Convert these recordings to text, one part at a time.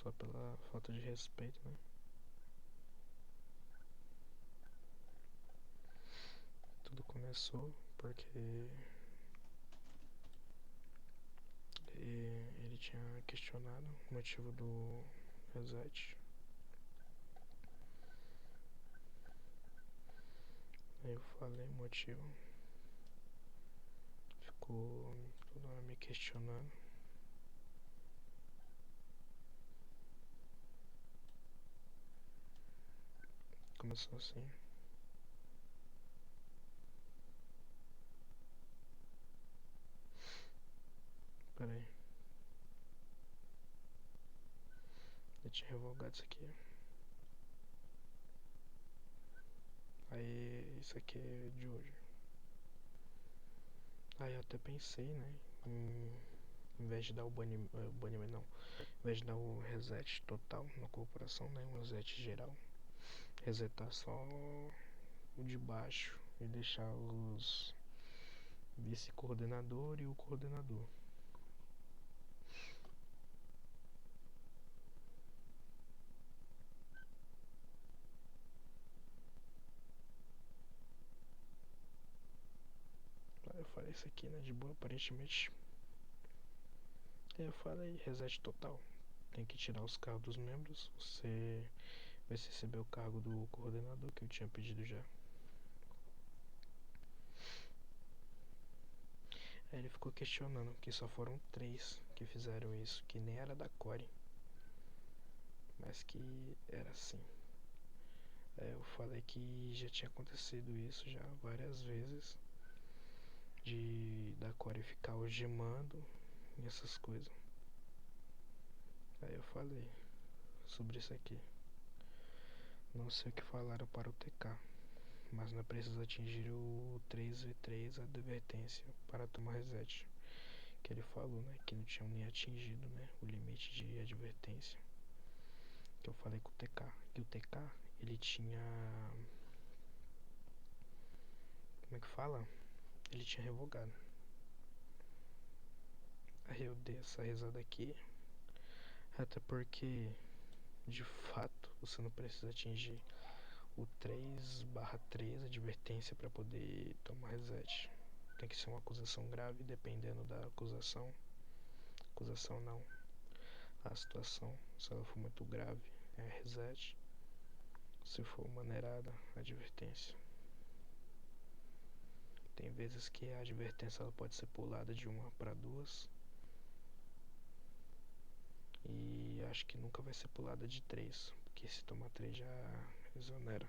Só pela falta de respeito, né? Tudo começou porque ele tinha questionado o motivo do reset. Aí eu falei o motivo. Ficou toda hora me questionando. Começou assim. Pera aí. Eu tinha revogado isso aqui. Aí isso aqui é de hoje. Aí eu até pensei, né? Em vez de dar o banimento não. Em vez de dar o reset total na corporação, né? Um reset geral. Resetar só o de baixo e deixar os vice-coordenador e o coordenador. Aí eu falei isso aqui, né? De boa, aparentemente. Aí eu falei reset total. Tem que tirar os cargos dos membros. Você vai receber o cargo do coordenador que eu tinha pedido já. Aí ele ficou questionando que só foram 3 que fizeram isso, que nem era da Core, mas que era assim. Aí eu falei que já tinha acontecido isso já várias vezes, de da Core ficar algemando e essas coisas. Aí eu falei sobre isso aqui. Não sei o que falaram para o TK, mas não é preciso atingir o 3v3 advertência para tomar reset. Que ele falou, né, que não tinham nem atingido, né, o limite de advertência. Que eu falei com o TK, que o TK ele tinha, como é que fala? Ele tinha revogado. Aí eu dei essa risada aqui, até porque de fato você não precisa atingir o 3/3 advertência para poder tomar reset. Tem que ser uma acusação grave, dependendo da acusação. Acusação não, a situação, se ela for muito grave, é reset. Se for maneirada, advertência. Tem vezes que a advertência ela pode ser pulada de 1 para 2. E acho que nunca vai ser pulada de 3, porque se tomar 3 já exonera.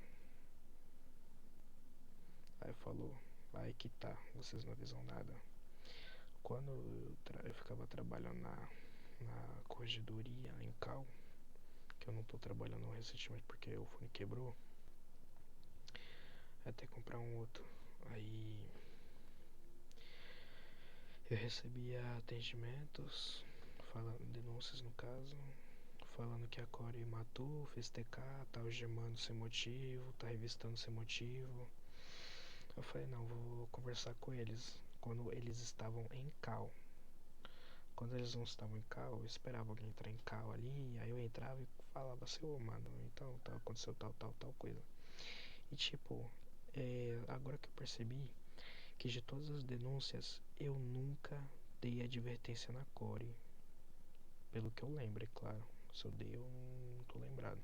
Aí falou, aí que tá, vocês não avisam nada. Quando eu ficava trabalhando na corregedoria em Cal, que eu não tô trabalhando recentemente porque o fone quebrou, até comprar um outro. Aí eu recebia atendimentos, falando, denúncias no caso, falando que a Core matou, fez TK, tá algemando sem motivo, tá revistando sem motivo. Eu falei, não, vou conversar com eles quando eles estavam em Cal. Quando eles não estavam em Cal, eu esperava alguém entrar em Cal ali, aí eu entrava e falava assim, ô mano, então tá, aconteceu tal coisa. E tipo, agora que eu percebi que de todas as denúncias eu nunca dei advertência na Core. Pelo que eu lembro, é claro. Se eu dei, eu não tô lembrado.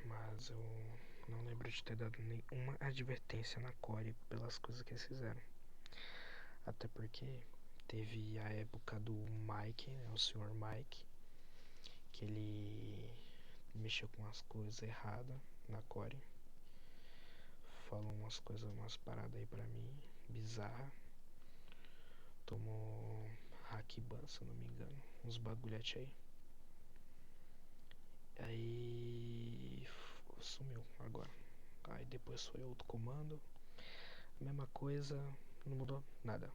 Mas eu não lembro de ter dado nenhuma advertência na Core pelas coisas que eles fizeram. Até porque teve a época do Mike, né, o senhor Mike, que ele mexeu com umas coisas erradas na Core. Falou umas coisas, umas paradas aí pra mim, bizarra. Tomou hack ban, se eu não me engano. Uns bagulhete aí. Aí sumiu agora. Aí depois foi outro comando. Mesma coisa, não mudou nada.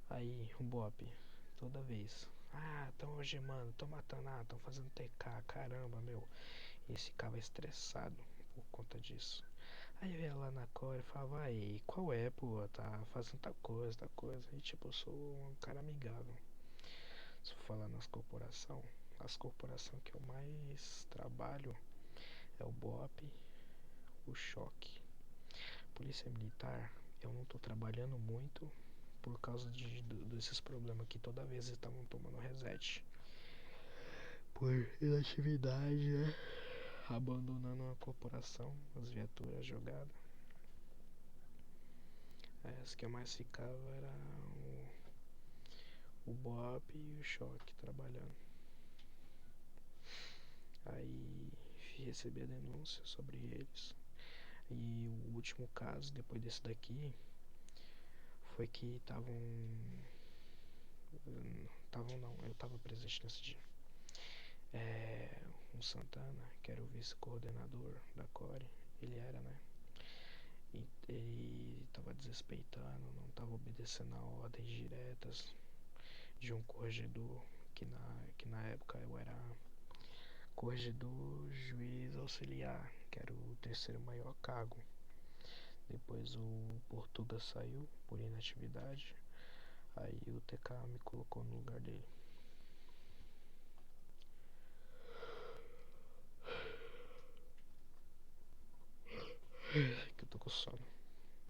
Aí o Bop, toda vez. Ah, tão algemando, tão matando, tão fazendo TK, caramba, meu. E esse cara é estressado por conta disso. Aí eu ia lá na Core e falava, aí, qual é, pô, tá fazendo tal coisa. E tipo, eu sou um cara amigável. Se for falar as corporações que eu mais trabalho é o BOP, o choque. Polícia Militar, eu não tô trabalhando muito por causa desses problemas que toda vez eles estavam tomando reset. Por inatividade, né? Abandonando a corporação, as viaturas jogadas. As que eu mais ficava era o BOP e o choque trabalhando. Aí recebi a denúncia sobre eles. E o último caso, depois desse daqui, foi que eu tava presente nesse dia. Um Santana, que era o vice-coordenador da Core, ele era, né? E ele tava desrespeitando, não tava obedecendo a ordens diretas de um corregedor, que na época eu era corregedor juiz auxiliar, que era o terceiro maior cargo. Depois o Portuga saiu por inatividade, aí o TK me colocou no lugar dele. Que eu tô com sono.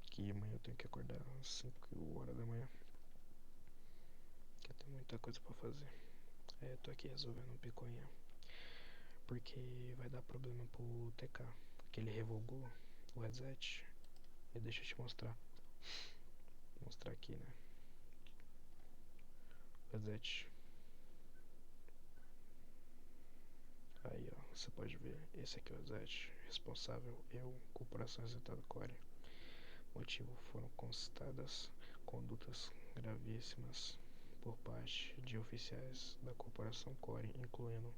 Que amanhã eu tenho que acordar às 5 horas da manhã. Que eu tenho muita coisa pra fazer. Eu tô aqui resolvendo um picuinha. Porque vai dar problema pro TK. Que ele revogou o reset. E deixa eu te mostrar. Vou mostrar aqui, né? Reset. Aí, ó. Você pode ver. Esse aqui é o reset. Responsável eu, corporação resultado Core. Motivo: foram constatadas condutas gravíssimas por parte de oficiais da corporação Core, incluindo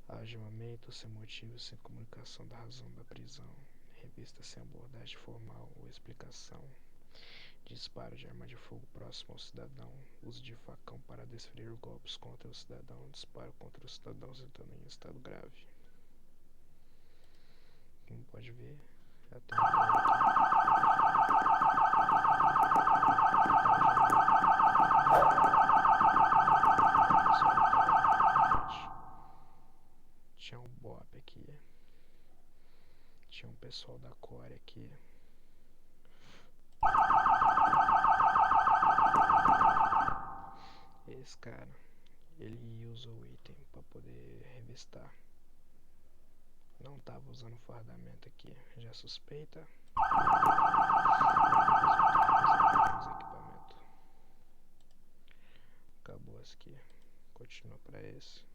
algemamento sem motivo, sem comunicação da razão da prisão, revista sem abordagem formal ou explicação, disparo de arma de fogo próximo ao cidadão, uso de facão para desferir golpes contra o cidadão, disparo contra o cidadão resultando em estado grave. Como pode ver, até tinha um BOP aqui, tinha um pessoal da Core aqui. Esse cara, ele usou o item para poder revistar. Não tava usando fardamento aqui, já suspeita. Equipamento. Acabou esse aqui. Continua para esse.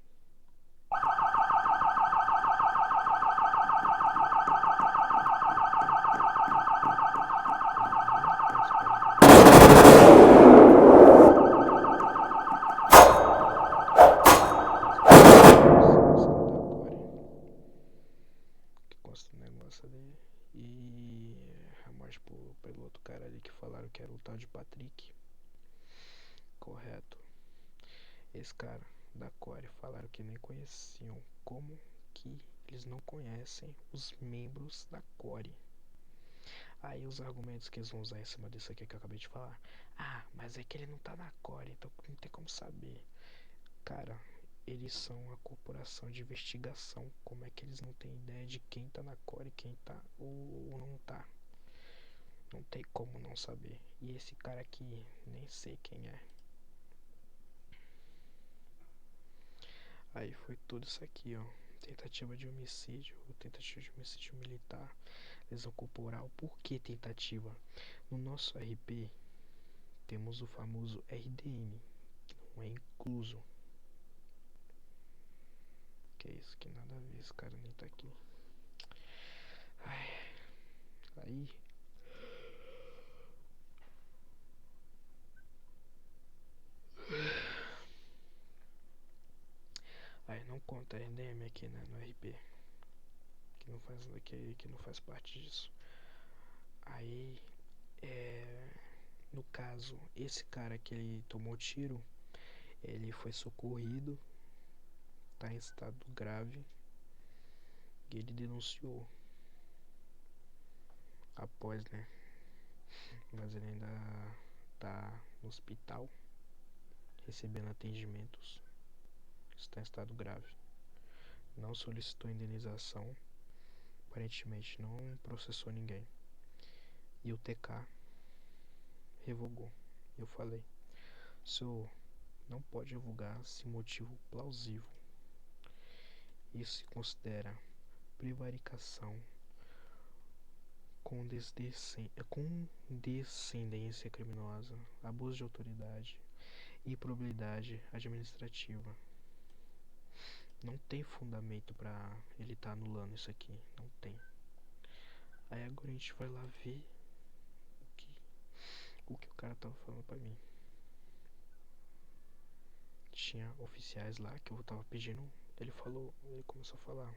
Que consta o negócio ali. E a morte pelo outro cara ali que falaram que era o tal de Patrick. Correto. Esse cara da Core falaram que nem conheciam. Como que eles não conhecem os membros da Core? Aí os argumentos que eles vão usar em cima disso aqui que eu acabei de falar. Ah, mas é que ele não tá na Core, então não tem como saber. Cara, eles são uma corporação de investigação. Como é que eles não têm ideia de quem tá na Core, quem tá ou não tá? Não tem como não saber. E esse cara aqui, nem sei quem é. Aí foi tudo isso aqui, ó. Tentativa de homicídio militar, lesão corporal. Por que tentativa? No nosso RP temos o famoso RDM, que não é incluso. Que é isso, que nada a ver, esse cara nem tá aqui. Aí não conta RDM aqui, né, no RP. Que não faz parte disso. Aí no caso, esse cara que ele tomou tiro, ele foi socorrido, tá em estado grave, e ele denunciou após, né? Mas ele ainda tá no hospital recebendo atendimentos, está em estado grave. Não solicitou indenização, aparentemente não processou ninguém. E o TK revogou. Eu falei, senhor, não pode revogar sem motivo plausível. Isso se considera prevaricação, condescendência criminosa, abuso de autoridade e probidade administrativa. Não tem fundamento pra ele estar anulando isso aqui. Não tem. Aí agora a gente vai lá ver o que o cara tava falando pra mim. Tinha oficiais lá que eu tava pedindo. Ele começou a falar.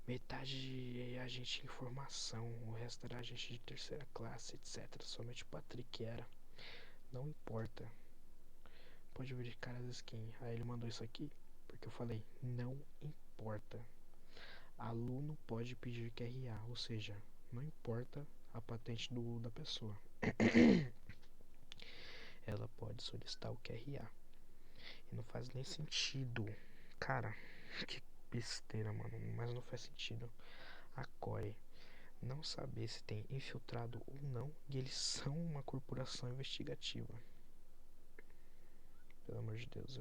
Metade é agente de informação, o resto era agente de terceira classe, etc. Somente o Patrick era. Não importa. Pode verificar as skins. Aí ele mandou isso aqui, porque eu falei, não importa. Aluno pode pedir QRA, ou seja, não importa a patente da pessoa. Ela pode solicitar o QRA. E não faz nem sentido. Cara, que besteira, mano. Mas não faz sentido. A Core não saber se tem infiltrado ou não, e eles são uma corporação investigativa. Pelo amor de Deus,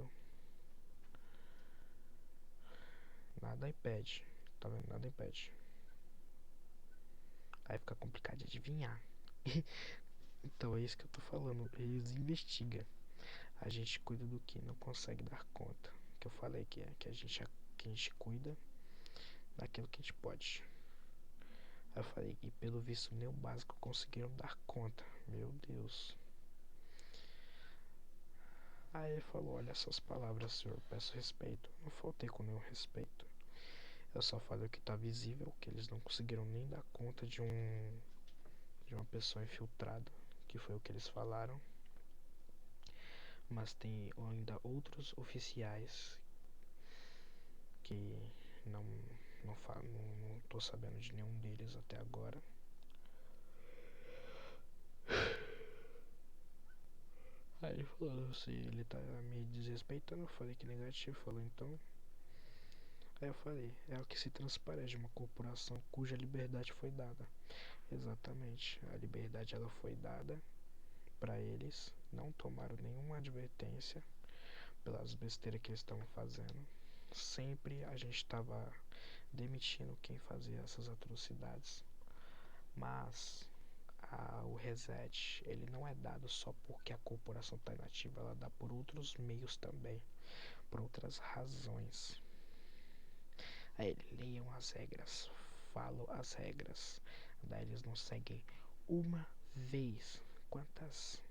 nada impede, tá vendo? Nada impede. Aí fica complicado de adivinhar. Então é isso que eu tô falando, eles investigam. A gente cuida do que não consegue dar conta. Que eu falei que a gente cuida daquilo que a gente pode. Aí eu falei, e pelo visto nem o básico conseguiram dar conta. Meu Deus. Aí ele falou, olha essas palavras, senhor, peço respeito. Não faltei com nenhum respeito. Eu só falei o que tá visível, que eles não conseguiram nem dar conta de uma pessoa infiltrada, que foi o que eles falaram. Mas tem ainda outros oficiais que não não tô sabendo de nenhum deles até agora. Aí ele falou, se ele tá me desrespeitando, eu falei que negativo, falou então. Aí eu falei, é o que se transparece de uma corporação cuja liberdade foi dada. Exatamente, a liberdade ela foi dada para eles, não tomaram nenhuma advertência pelas besteiras que eles estavam fazendo. Sempre a gente estava demitindo quem fazia essas atrocidades, mas o reset ele não é dado só porque a corporação está inativa, ela dá por outros meios também, por outras razões. Aí eles leiam as regras, falam as regras, daí eles não seguem uma vez. Quantas?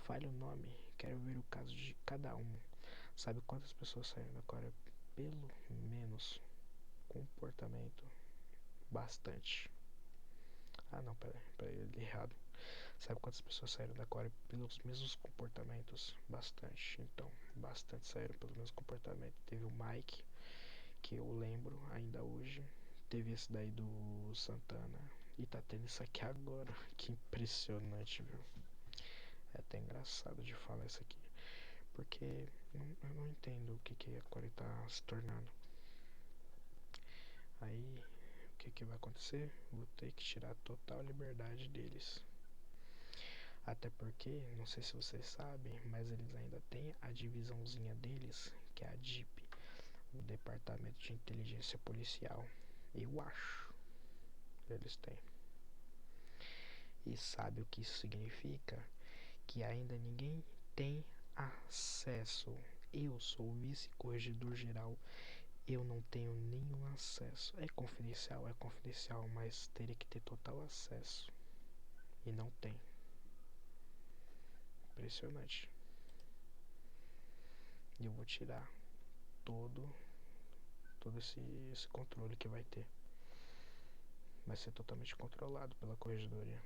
Fale o nome, quero ver o caso de cada um. Sabe quantas pessoas saíram da Coreia? Pelo menos comportamento, bastante. Ah não, peraí, errado. Sabe quantas pessoas saíram da Coreia pelos mesmos comportamentos? Bastante. Então, bastante saíram pelos mesmos comportamentos. Teve o Mike, que eu lembro ainda hoje. Teve esse daí do Santana. E tá tendo isso aqui agora. Que impressionante, viu? É até engraçado de falar isso aqui. Porque eu não entendo o que a Coreia tá se tornando. Aí, o que vai acontecer? Vou ter que tirar a total liberdade deles. Até porque, não sei se vocês sabem, mas eles ainda têm a divisãozinha deles, que é a DIP, o Departamento de Inteligência Policial. Eu acho que eles têm. E sabe o que isso significa? Que ainda ninguém tem acesso. Eu sou o vice-corregedor geral, eu não tenho nenhum acesso. É confidencial, mas teria que ter total acesso. E não tem. Impressionante. E eu vou tirar todo esse controle que vai ter. Vai ser totalmente controlado pela corregedoria.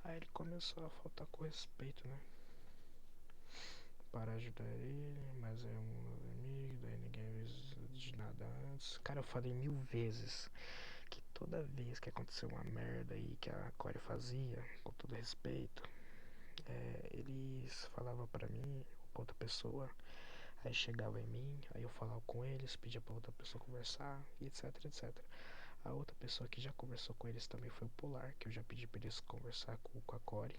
Aí ele começou a faltar com respeito, né? Para ajudar ele, mas é um amigo, daí ninguém de nada antes. Cara, eu falei 1000 vezes que toda vez que aconteceu uma merda aí que a Core fazia, com todo respeito, eles falavam pra mim, outra pessoa. Aí chegava em mim, aí eu falava com eles, pedia pra outra pessoa conversar, e etc, etc. A outra pessoa que já conversou com eles também foi o Polar, que eu já pedi pra eles conversar com a Core,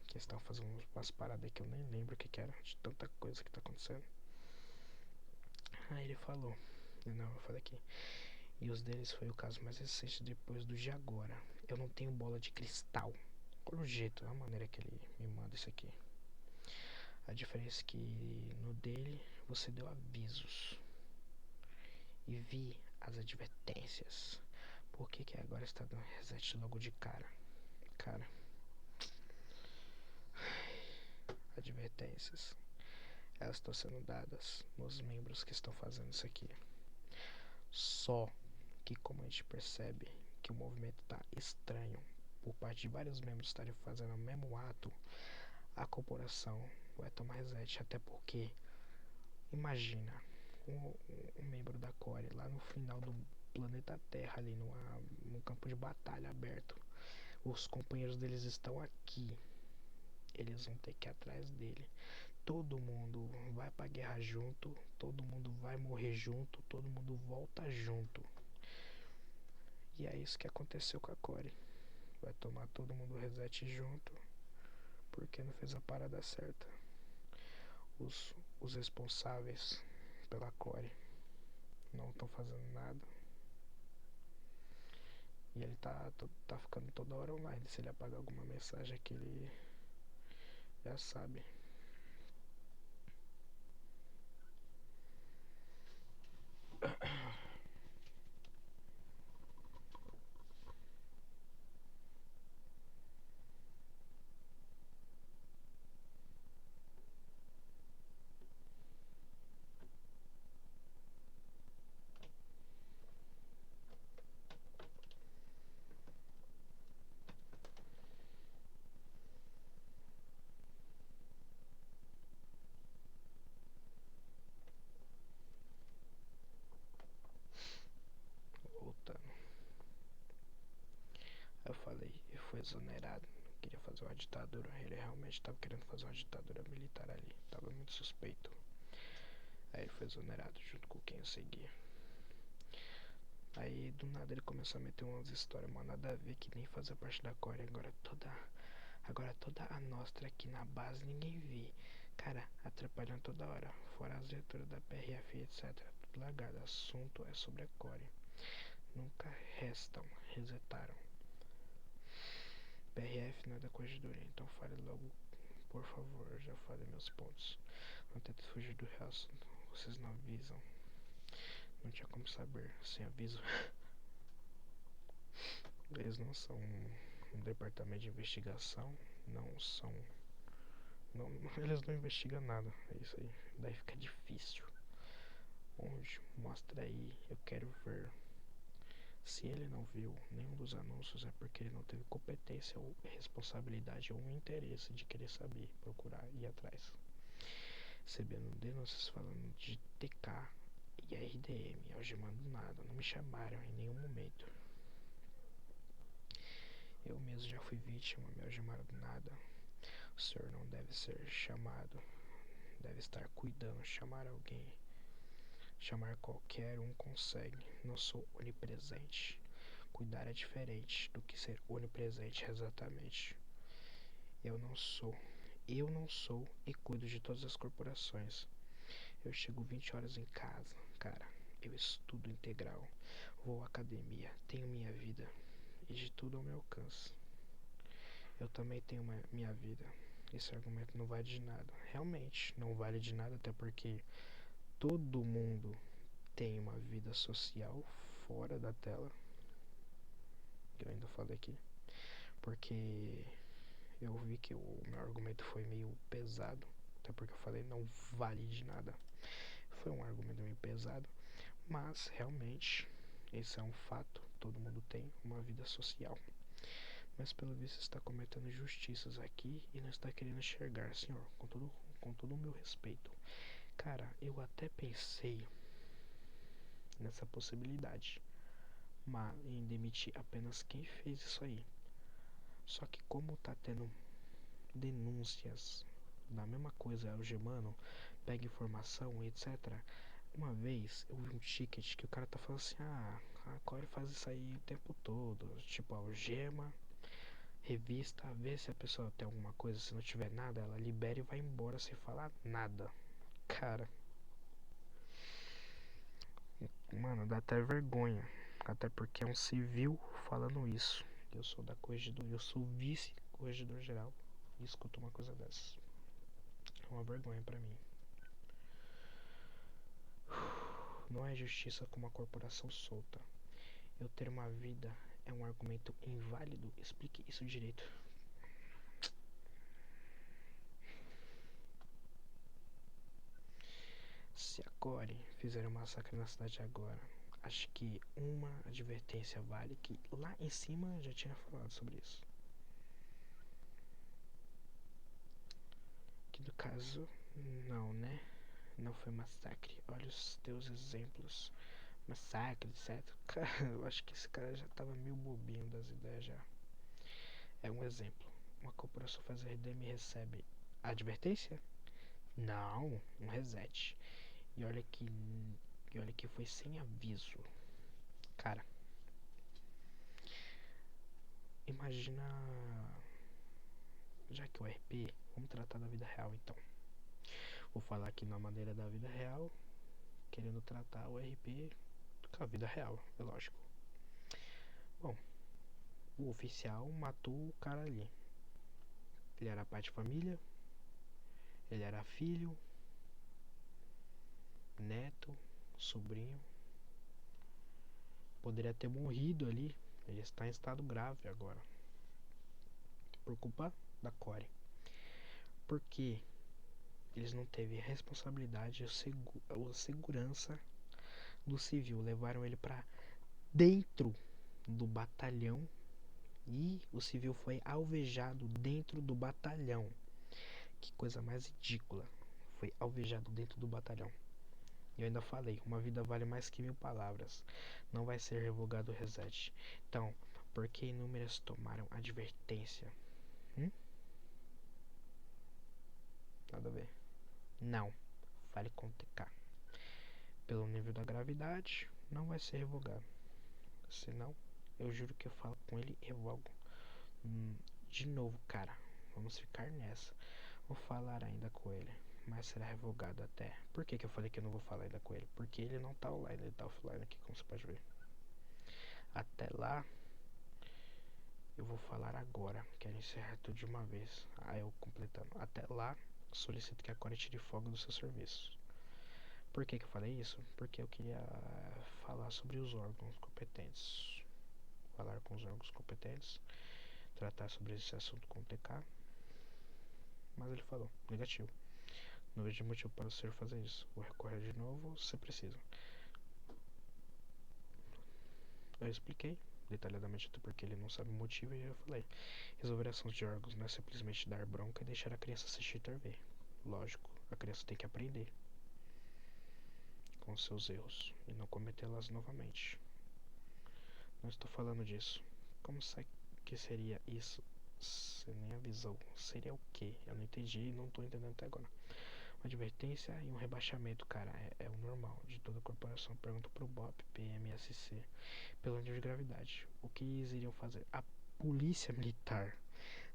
que eles estavam fazendo umas paradas aí que eu nem lembro o que era, de tanta coisa que tá acontecendo. Aí ele falou, não, eu falei aqui. E os deles foi o caso mais recente depois do de agora. Eu não tenho bola de cristal. Olha o jeito, a maneira que ele me manda isso aqui. A diferença é que no dele você deu avisos. E vi as advertências. Por que agora está dando reset logo de cara? Cara, advertências. Elas estão sendo dadas nos membros que estão fazendo isso aqui. Só que como a gente percebe que o movimento está estranho por parte de vários membros estarem fazendo o mesmo ato, a corporação vai tomar reset. Até porque, imagina, um membro da Core lá no final do planeta Terra, ali num campo de batalha aberto. Os companheiros deles estão aqui. Eles vão ter que ir atrás dele. Todo mundo vai pra guerra junto. Todo mundo vai morrer junto. Todo mundo volta junto. E é isso que aconteceu com a Core. Vai tomar todo mundo reset junto. Porque não fez a parada certa. Os responsáveis pela Core não estão fazendo nada. E ele tá ficando toda hora online. Se ele apagar alguma mensagem aqui, ele já sabe. Voltando. Eu falei, ele foi exonerado. Queria fazer uma ditadura. Ele realmente estava querendo fazer uma ditadura militar ali. Tava muito suspeito. Aí ele foi exonerado junto com quem eu seguia. Aí do nada ele começou a meter umas histórias, mano, nada a ver, que nem fazia parte da Core. Agora toda a nostra aqui na base ninguém vê. Cara, atrapalhando toda hora. Fora as leituras da PRF, etc. Tudo largado. Assunto é sobre a Core. Nunca restam, resetaram. PRF não é da corregedoria, então fale logo, por favor. Já falei meus pontos. Não tente fugir do resto. Vocês não avisam. Não tinha como saber sem aviso. Eles não são um departamento de investigação. Não são. Não, eles não investigam nada. É isso aí. Daí fica difícil. Onde? Mostra aí. Eu quero ver. Se ele não viu nenhum dos anúncios, é porque ele não teve competência ou responsabilidade ou interesse de querer saber, procurar e ir atrás. Recebendo denúncias falando de TK e RDM, algemando nada, não me chamaram em nenhum momento. Eu mesmo já fui vítima, me algemaram do nada. O senhor não deve ser chamado, deve estar cuidando, chamar alguém. Chamar qualquer um consegue, não sou onipresente. Cuidar é diferente do que ser onipresente exatamente. Eu não sou e cuido de todas as corporações. Eu chego 20 horas em casa, cara. Eu estudo integral, vou à academia, tenho minha vida e de tudo ao meu alcance. Eu também tenho minha vida. Esse argumento não vale de nada. Realmente, não vale de nada, até porque todo mundo tem uma vida social fora da tela. Eu ainda falei aqui. Porque eu vi que o meu argumento foi meio pesado. Até porque eu falei não vale de nada. Foi um argumento meio pesado. Mas realmente, esse é um fato. Todo mundo tem uma vida social. Mas pelo visto está cometendo injustiças aqui e não está querendo enxergar, senhor. Com todo o meu respeito. Cara, eu até pensei nessa possibilidade, mas em demitir apenas quem fez isso aí. Só que como tá tendo denúncias da mesma coisa, algemando, pega informação, etc. Uma vez eu vi um ticket que o cara tá falando assim, a Core faz isso aí o tempo todo, tipo algema, revista, vê se a pessoa tem alguma coisa, se não tiver nada, ela libera e vai embora sem falar nada. Cara, mano, dá até vergonha, até porque é um civil falando isso. Eu sou da corregedoria, eu sou vice-corregedor geral e escuto uma coisa dessas. É uma vergonha pra mim. Não é justiça com uma corporação solta. Eu ter uma vida é um argumento inválido. Explique isso direito. Se a Core fizer um massacre na cidade agora, acho que uma advertência vale, que lá em cima já tinha falado sobre isso. Que no caso, não, né? Não foi massacre. Olha os teus exemplos. Massacre, etc. Cara, eu acho que esse cara já tava meio bobinho das ideias já. É um exemplo. Uma corporação faz RDM e recebe advertência? Não, um reset. E olha que foi sem aviso. Cara, imagina, já que o RP, vamos tratar da vida real então. Vou falar aqui na maneira da vida real, querendo tratar o RP com a vida real, é lógico. Bom, o oficial matou o cara ali. Ele era pai de família, ele era filho, neto, sobrinho. Poderia ter morrido ali. Ele está em estado grave agora. Por culpa da Core. Porque eles não teve responsabilidade ou segurança do civil. Levaram ele para dentro do batalhão e o civil foi alvejado dentro do batalhão. Que coisa mais ridícula. Foi alvejado dentro do batalhão. E eu ainda falei, uma vida vale mais que 1000 palavras. Não vai ser revogado o reset. Então, por que inúmeras tomaram advertência? Nada a ver. Não. Fale com o TK. Pelo nível da gravidade, não vai ser revogado. Senão, eu juro que eu falo com ele e revogo. De novo, cara. Vamos ficar nessa. Vou falar ainda com ele. Mas será revogado até. Por que eu falei que eu não vou falar ainda com ele? Porque ele não tá online, ele tá offline aqui, como você pode ver. Até lá, eu vou falar agora. Quero encerrar tudo de uma vez. Aí eu completando. Até lá, solicito que a Core tire fogo do seu serviço. Por que eu falei isso? Porque eu queria falar sobre os órgãos competentes. Falar com os órgãos competentes. Tratar sobre esse assunto com o TK. Mas ele falou, negativo. Não vejo motivo para o senhor fazer isso. Vou recorrer de novo se precisa. Eu expliquei detalhadamente até porque ele não sabe o motivo e eu falei. Resolver assuntos de órgãos não é simplesmente dar bronca e deixar a criança assistir TV. Lógico, a criança tem que aprender com seus erros e não cometê-las novamente. Não estou falando disso. Como que seria isso? Você nem avisou. Seria o quê? Eu não entendi e não estou entendendo até agora. Uma advertência e um rebaixamento, cara, é o normal de toda corporação. Pergunta pro BOP, PMSC, pelo nível de gravidade. O que eles iriam fazer? A polícia militar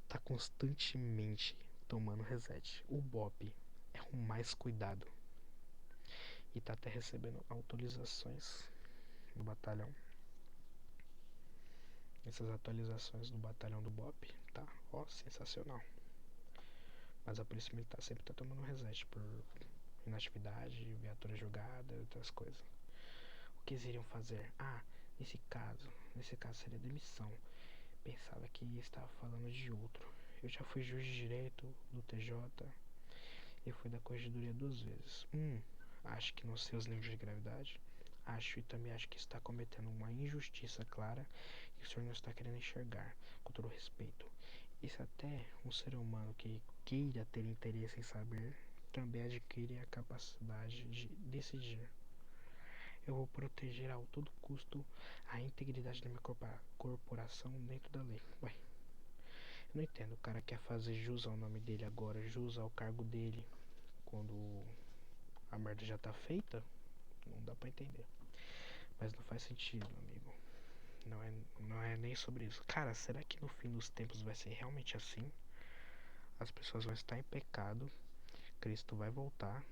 tá constantemente tomando reset. O BOP é o mais cuidado e tá até recebendo autorizações do batalhão. Essas atualizações do batalhão do BOP, tá? Ó, sensacional. Mas a polícia militar sempre tá tomando reset por inatividade, viatura jogada e outras coisas. O que eles iriam fazer? Nesse caso seria demissão. Pensava que estava falando de outro. Eu já fui juiz de direito do TJ e fui da corregedoria 2 vezes. Acho que não sei os níveis de gravidade. Acho e também acho que está cometendo uma injustiça clara que o senhor não está querendo enxergar, com todo respeito. E se até um ser humano que queira ter interesse em saber, também adquire a capacidade de decidir. Eu vou proteger a todo custo a integridade da minha corporação dentro da lei. Ué, não entendo, o cara quer fazer jus ao nome dele agora, jus ao cargo dele, quando a merda já tá feita, não dá pra entender. Mas não faz sentido, amigo. Não é nem sobre isso. Cara, será que no fim dos tempos vai ser realmente assim? As pessoas vão estar em pecado, Cristo vai voltar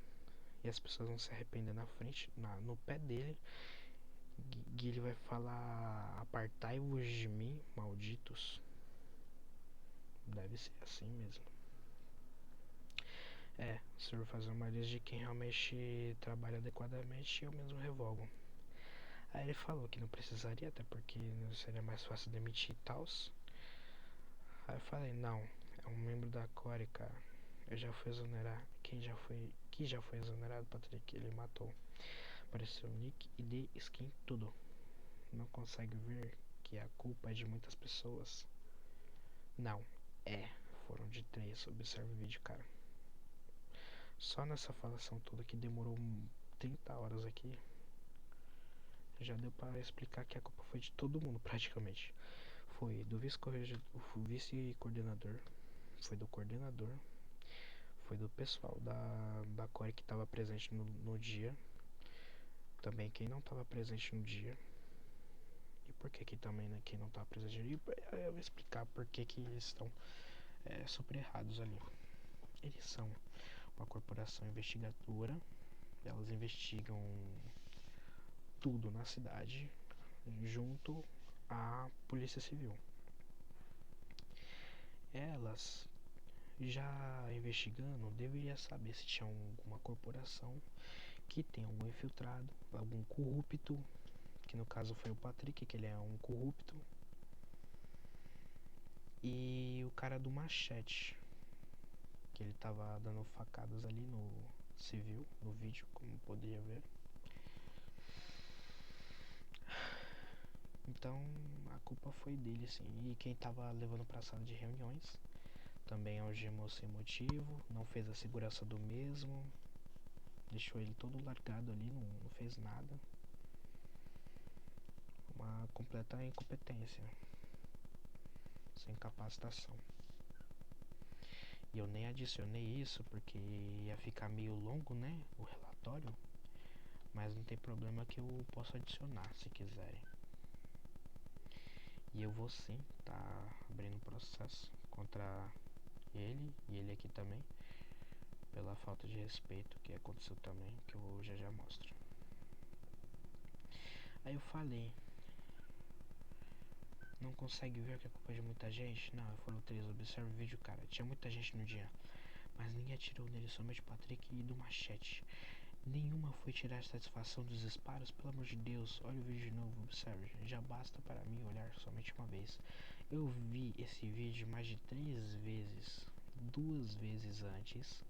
e as pessoas vão se arrepender na frente, no pé dele. E ele vai falar: apartai-vos de mim, malditos. Deve ser assim mesmo. O senhor fazer uma lista de quem realmente trabalha adequadamente e eu mesmo revogo. Aí ele falou que não precisaria, até porque seria mais fácil demitir e tal. Aí eu falei: não, é um membro da Core, cara. Eu já fui exonerar. Que já foi exonerado, Patrick? Ele matou. Apareceu nick, ID, skin, tudo. Não consegue ver que a culpa é de muitas pessoas? Não, foram de 3. Observe o vídeo, cara. Só nessa falação toda que demorou 30 horas aqui, já deu para explicar que a culpa foi de todo mundo praticamente. Foi do vice-coordenador, foi do coordenador, foi do pessoal da Core que estava presente no dia, também quem não estava presente no dia. E por que também, né, quem não estava presente no dia? Eu vou explicar por que eles estão super errados ali. Eles são uma corporação investigadora, elas investigam tudo na cidade junto à Polícia Civil. Elas, já investigando, deveria saber se tinha alguma corporação que tem algum infiltrado, algum corrupto, que no caso foi o Patrick, que ele é um corrupto, e o cara do machete, que ele tava dando facadas ali no civil, no vídeo, como poderia ver. Então a culpa foi dele, sim. E quem tava levando pra sala de reuniões também algemou sem motivo, não fez a segurança do mesmo, deixou ele todo largado ali, não fez nada. Uma completa incompetência, sem capacitação. E eu nem adicionei isso porque ia ficar meio longo, né, o relatório. Mas não tem problema que eu posso adicionar se quiserem. E eu vou sim tá abrindo processo contra ele e ele aqui também, pela falta de respeito que aconteceu também, que eu já mostro. Aí eu falei: não consegue ver que a culpa é de muita gente? Não, eu falei: 3, observe o vídeo, cara. Tinha muita gente no dia, mas ninguém atirou nele, somente o Patrick e do machete. Nenhuma foi tirar satisfação dos disparos, pelo amor de Deus. Olha o vídeo de novo, observe. Já basta para mim olhar somente uma vez. Eu vi esse vídeo mais de 3 vezes. 2 vezes antes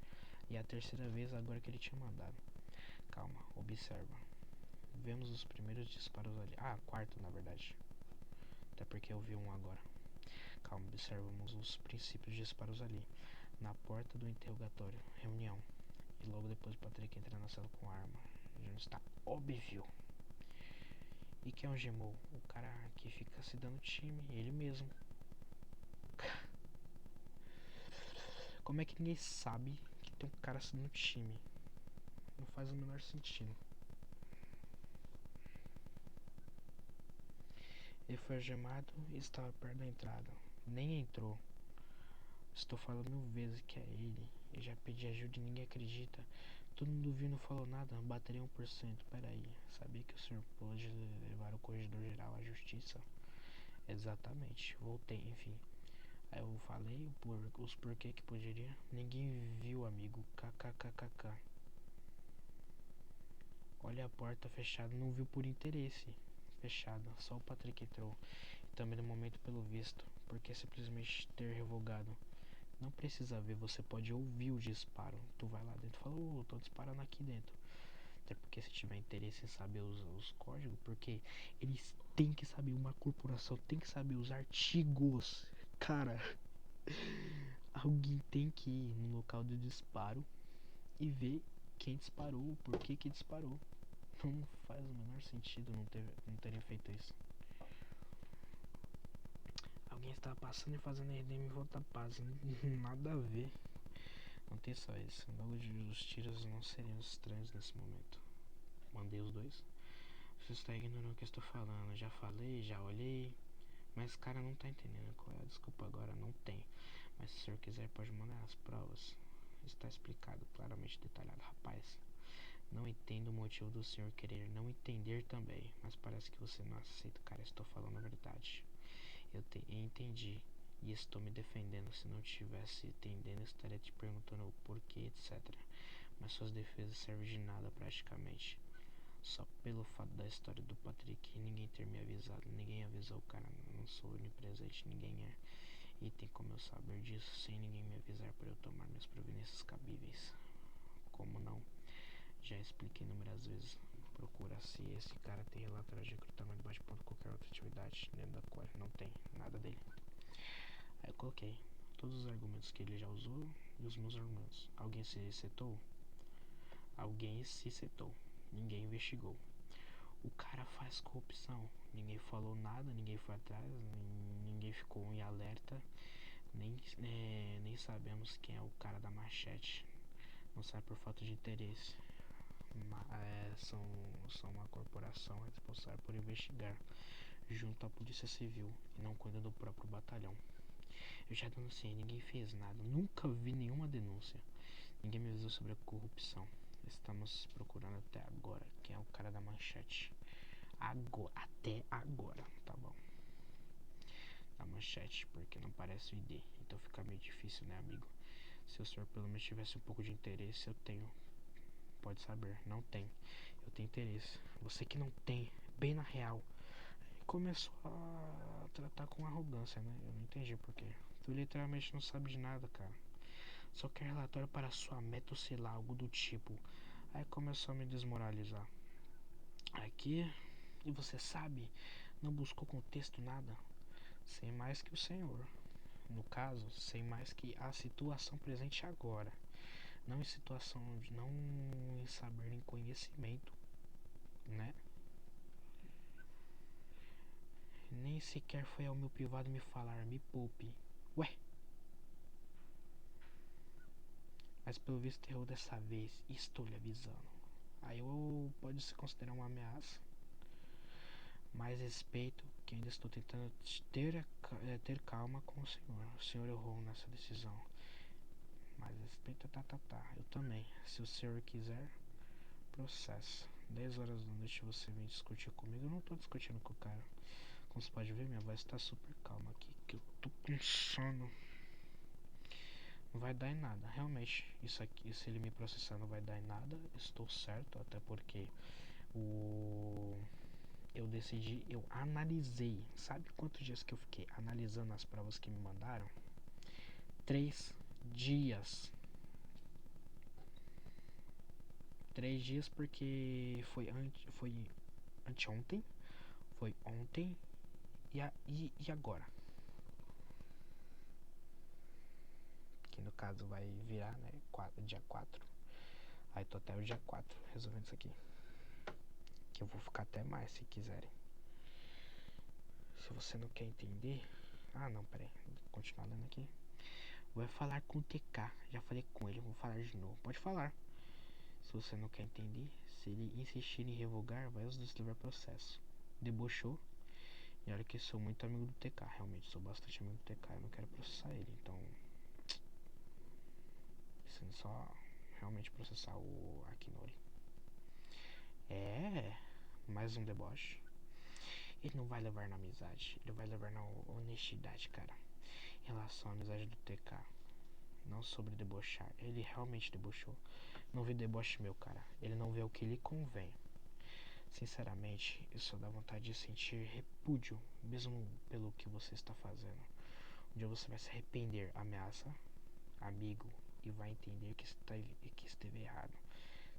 e a terceira vez agora que ele tinha mandado. Calma, observa. Vemos os primeiros disparos ali. Ah, quarto na verdade. Até porque eu vi um agora. Calma, observamos os princípios de disparos ali. Na porta do interrogatório, reunião. E logo depois o Patrick entra na sala com arma. Já está óbvio. E quem algemou? O cara que fica se dando time, ele mesmo. Como é que ninguém sabe que tem um cara se dando time? Não faz o menor sentido. Ele foi algemado e estava perto da entrada. Nem entrou. Estou falando 1000 vezes que é ele. Eu já pedi ajuda e ninguém acredita. Todo mundo viu e não falou nada. Bateria 1%. Pera aí. Sabia que o senhor pode levar o corregedor geral à justiça? Exatamente. Voltei, enfim. Aí eu falei os porquê que poderia. Ninguém viu, amigo. KKKKK. Olha a porta fechada. Não viu por interesse. Fechada. Só o Patrick entrou. E também no momento pelo visto. Porque simplesmente ter revogado. Não precisa ver, você pode ouvir o disparo. Tu vai lá dentro e fala: tô disparando aqui dentro. Até porque se tiver interesse em saber os códigos, porque eles têm que saber, uma corporação tem que saber os artigos. Cara, alguém tem que ir no local do disparo e ver quem disparou, por que disparou. Não faz o menor sentido não terem feito isso. alguém estava passando e fazendo RD em volta paz. Nada a ver. Não tem só isso. Logo os tiros não seriam estranhos nesse momento. Mandei os dois. Você está ignorando o que eu estou falando. Já falei, já olhei. Mas cara não tá entendendo qual é a desculpa agora. Não tem. Mas se o senhor quiser pode mandar as provas. Está explicado, claramente detalhado. Rapaz, não entendo o motivo do senhor querer não entender também. Mas parece que você não aceita, cara. Estou falando a verdade. Eu entendi e estou me defendendo. Se não tivesse entendendo, estaria te perguntando o porquê, etc. Mas suas defesas servem de nada praticamente. Só pelo fato da história do Patrick e ninguém ter me avisado. Ninguém avisou o cara, não sou onipresente, ninguém é. E tem como eu saber disso sem ninguém me avisar para eu tomar minhas providências cabíveis. Como não? Já expliquei inúmeras vezes. Procura se esse cara tem relatório de recrutamento, bate-ponto, qualquer outra atividade dentro da Core. Não tem nada dele. Aí eu coloquei todos os argumentos que ele já usou e os meus argumentos. Alguém se setou? Alguém se setou. Ninguém investigou. O cara faz corrupção. Ninguém falou nada, ninguém foi atrás, ninguém ficou em alerta. Nem sabemos quem é o cara da machete. Não sai por falta de interesse. São uma corporação responsável por investigar junto à Polícia Civil e não cuida do próprio batalhão. Eu já denunciei, ninguém fez nada. Nunca vi nenhuma denúncia. Ninguém me avisou sobre a corrupção. Estamos procurando até agora quem é o cara da manchete. Até agora, tá bom. Da manchete, porque não parece o ID. Então fica meio difícil, né, amigo? Se o senhor pelo menos tivesse um pouco de interesse, eu tenho. Pode saber, não tem. Eu tenho interesse. Você que não tem, bem na real. Começou a tratar com arrogância, né? Eu não entendi porquê. Tu literalmente não sabe de nada, cara. Só quer relatório para sua meta ou sei lá, algo do tipo. Aí começou a me desmoralizar. Aqui, e você sabe, não buscou contexto nada. Sem mais que o senhor. No caso, sem mais que a situação presente agora. Não em situação de não em saber em conhecimento, né? Nem sequer foi ao meu privado me falar, me poupe. Ué? Mas pelo visto errou dessa vez e estou lhe avisando. Aí eu pode se considerar uma ameaça. Mais respeito que ainda estou tentando ter calma com o senhor. O senhor errou nessa decisão. Mais respeito, tá. Eu também. Se o senhor quiser, processo. 10 horas da noite você vem discutir comigo. Eu não tô discutindo com o cara. Como você pode ver, minha voz tá super calma aqui. Que eu tô com sono. Não vai dar em nada. Realmente, isso aqui, se ele me processar, não vai dar em nada. Estou certo, até porque eu analisei. Sabe quantos dias que eu fiquei analisando as provas que me mandaram? 3 dias. 3 dias porque foi anteontem, foi ontem e agora. Que no caso vai virar, né? Dia 4. Aí tô até o dia 4 resolvendo isso aqui. Que eu vou ficar até mais se quiserem. Se você não quer entender. Ah não, peraí. Vou continuar lendo aqui. Vai falar com o TK. Já falei com ele, vou falar de novo. Pode falar. Se você não quer entender, se ele insistir em revogar, vai os dois levar processo. Debochou. E olha que eu sou muito amigo do TK, realmente, sou bastante amigo do TK, eu não quero processar ele, então. Pensando só realmente processar o Akinori. É, mais um deboche. Ele não vai levar na amizade, ele vai levar na honestidade, cara. Em relação à amizade do TK, não sobre debochar, ele realmente debochou. Não vê deboche meu, cara, ele não vê o que lhe convém. Sinceramente, isso dá vontade de sentir repúdio, mesmo pelo que você está fazendo. Um dia você vai se arrepender, ameaça, amigo, e vai entender que esteve errado.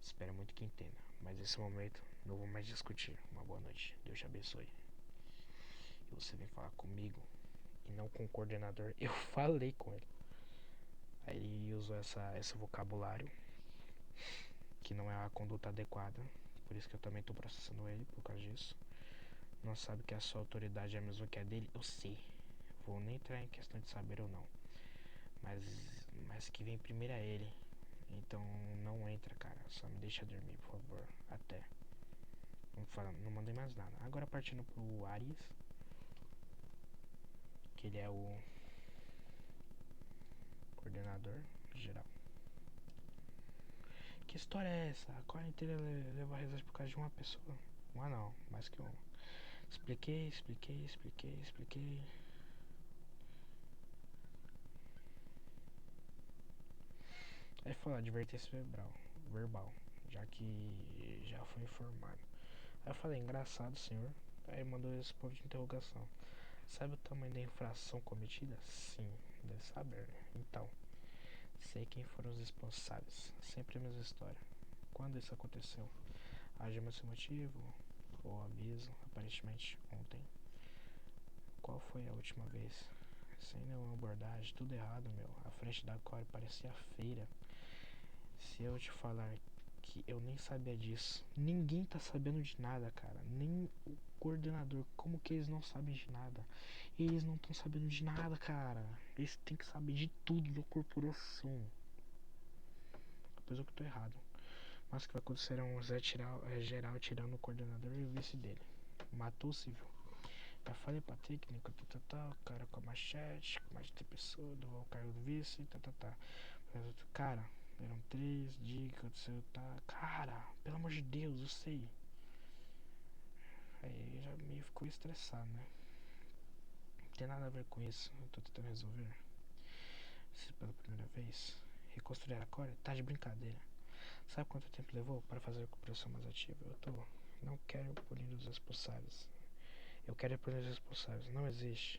Espero muito que entenda, mas nesse momento não vou mais discutir. Uma boa noite, Deus te abençoe. E você vem falar comigo e não com o coordenador. Eu falei com ele. Aí ele usou esse vocabulário que não é a conduta adequada. Por isso que eu também tô processando ele por causa disso. Não sabe que a sua autoridade é a mesma que a dele? Eu sei. vou nem entrar em questão de saber ou não. Mas que vem primeiro é ele. Então não entra, cara. Só me deixa dormir, por favor. Até. Não mandei mais nada. Agora partindo pro Aries. Que ele é o coordenador geral. Que história é essa? A quarentena levou a resolver por causa de uma pessoa. Uma não, mais que uma. Expliquei. Aí falou, advertência verbal, já que já foi informado. Aí eu falei, engraçado, senhor. Aí mandou esse ponto de interrogação. Sabe o tamanho da infração cometida? Sim, deve saber, né? Então, sei quem foram os responsáveis. Sempre a mesma história. Quando isso aconteceu? Haja mais motivo ou aviso? Aparentemente ontem. Qual foi a última vez? Sem nenhuma abordagem, tudo errado, meu. A frente da Core parecia feira. Se eu te falar que eu nem sabia disso, ninguém tá sabendo de nada, cara. Nem o coordenador. Como que eles não sabem de nada? Eles não estão sabendo de nada, cara. Eles têm que saber de tudo da corporação. Depois eu que tô errado. Mas o que vai acontecer é um Zé geral tirando o coordenador e o vice dele. Matou o civil. Já falei pra técnica, o cara com a machete, com mais de 3 pessoas, do o cargo do vice, Cara, eram 3 dias que aconteceu, tá? Cara, pelo amor de Deus, eu sei. Aí já meio ficou estressado, né? Não tem nada a ver com isso, eu tô tentando resolver. Se pela primeira vez, reconstruir a core, tá de brincadeira. Sabe quanto tempo levou para fazer a recuperação mais ativa? Não quero punir os responsáveis. Eu quero punir os responsáveis, não existe.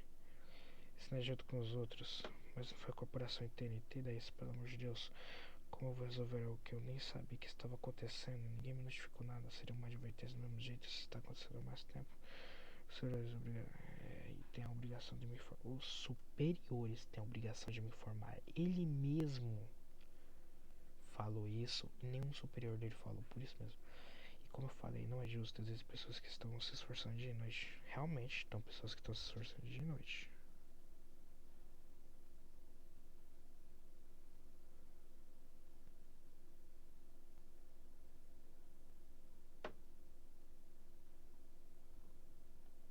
Isso não é junto com os outros. Mas não foi a corporação TNT, daí isso, pelo amor de Deus. Como eu vou resolver algo que eu nem sabia que estava acontecendo? Ninguém me notificou nada. Seria uma advertência do mesmo jeito se está acontecendo há mais tempo. Os senhores têm a obrigação de me informar. Os superiores têm a obrigação de me informar. Ele mesmo falou isso e nenhum superior dele falou. Por isso mesmo. E como eu falei, não é justo. Às vezes pessoas que estão se esforçando dia e noite. Realmente estão pessoas que estão se esforçando dia e noite.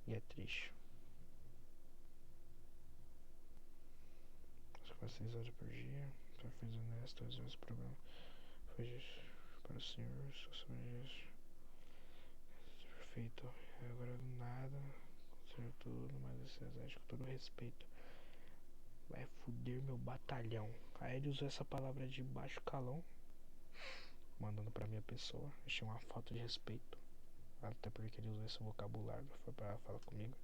E é triste. Só faz 6 horas por dia. Só fez honesto, às vezes o problema foi isso. Para o senhor, só sobre isso. Perfeito. Agora do nada. Conserto tudo, mas esse exército com todo respeito. Vai foder meu batalhão. Aí ele usou essa palavra de baixo calão. Mandando pra minha pessoa. Achei uma falta de respeito. Até porque ele usou esse vocabulário. Foi pra falar comigo.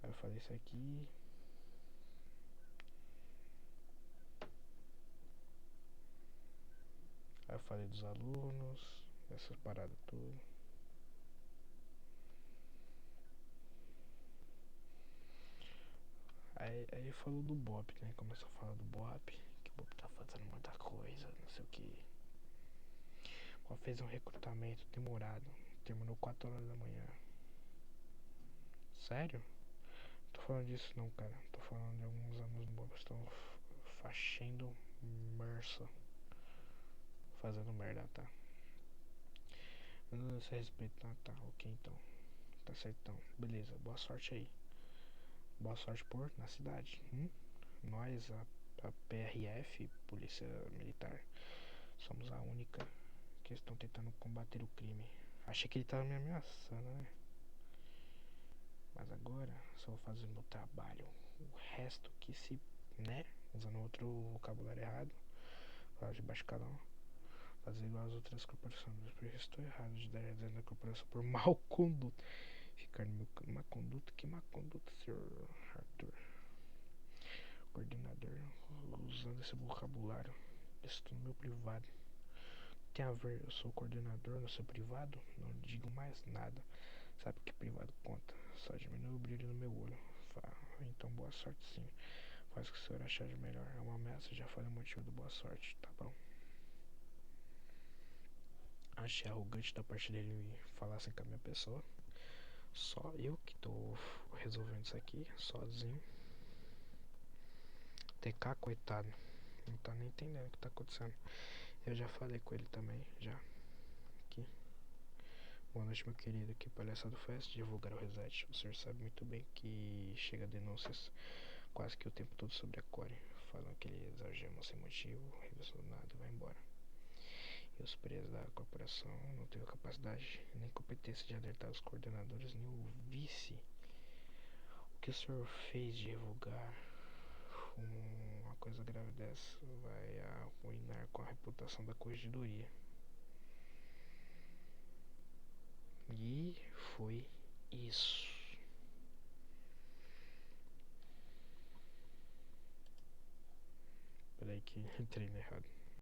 Aí eu falei isso aqui. Aí eu falei dos alunos. Essas paradas tudo. Aí ele falou do Bop, né? Começou a falar do Bop. Que o Bop tá fazendo muita coisa. Não sei o que. O Bop fez um recrutamento demorado. Terminou 4 horas da manhã. Sério? Tô falando disso não, cara. Tô falando de alguns alunos bobos estão fazendo merda. Fazendo merda, tá? Eu não sei respeito, tá? Ok, então. Tá certão. Beleza, boa sorte aí. Boa sorte por na cidade. Nós, a PRF, Polícia Militar, somos a única que estão tentando combater o crime. Achei que ele tava me ameaçando, né? Mas agora só vou fazer o meu trabalho. O resto que se, né? Usando outro vocabulário errado. Falar de baixo calão. Fazer igual as outras corporações. Por isso estou errado de dar dentro da corporação por mau conduta. Ficar no meu má conduta? Que má conduta, senhor Arthur? Coordenador. Usando esse vocabulário. Estou no meu privado. Tem a ver, eu sou coordenador no seu privado? Não digo mais nada. Sabe que privado conta? Só diminui o brilho no meu olho. Então boa sorte sim. Faz o que o senhor achar de melhor. É uma ameaça, já falei o motivo do boa sorte, tá bom? Achei arrogante da parte dele falar assim com a minha pessoa. Só eu que tô resolvendo isso aqui, sozinho. TK, coitado, não tá nem entendendo o que tá acontecendo. Eu já falei com ele também, já. Aqui. Boa noite, meu querido. Que palhaçada foi essa de divulgar o reset? O senhor sabe muito bem que chega denúncias quase que o tempo todo sobre a Core. Falam que eles algemam sem motivo, revisam nada e vai embora. E os presos da corporação não teve capacidade nem competência de alertar os coordenadores nem o vice. O que o senhor fez de divulgar uma coisa grave dessa vai arruinar com a reputação da corregedoria. E foi isso. Peraí que entrei no errado.